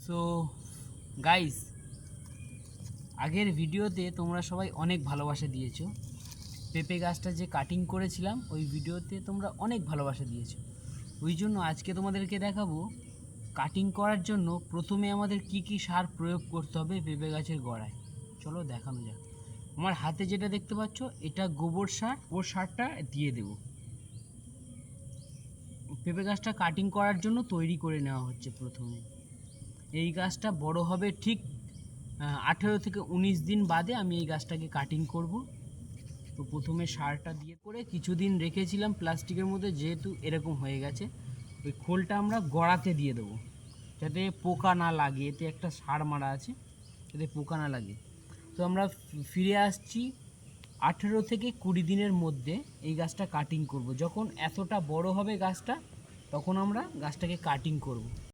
So guys, আগের ভিডিওতে তোমরা সবাই অনেক ভালোবাসা দিয়েছো। পেঁপে গাছটা যে কাটিং করেছিলাম ওই ভিডিওতে তোমরা অনেক ভালোবাসা দিয়েছো। ওই জন্য আজকে তোমাদেরকে দেখাবো কাটিং করার জন্য প্রথমে আমাদের কি কি সার প্রয়োগ করতে হবে পেঁপে গাছের গোড়ায়। চলো দেখানো যাক। আমার হাতে যেটা দেখতে পাচ্ছ এটা গোবর সার, ওর সারটা দিয়ে দেবো। পেঁপে গাছটা কাটিং করার জন্য তৈরি করে নেওয়া হচ্ছে। প্রথমে এই গাছটা বড় হবে ঠিক 18 থেকে 19 দিন বাদে আমি এই গাছটাকে কাটিং করব। তো প্রথমে সারটা দিয়ে করে কিছুদিন রেখেছিলাম প্লাস্টিকের মধ্যে, যেহেতু এরকম হয়ে গেছে ওই খোলটা আমরা গোড়াতে দিয়ে দেবো যাতে পোকা না লাগে। এতে একটা সার মারা আছে যাতে পোকা না লাগে। তো আমরা ফিরে আসছি 18 থেকে 20 দিনের মধ্যে এই গাছটা কাটিং করব। যখন এতটা বড় হবে গাছটা তখন আমরা গাছটাকে কাটিং করব।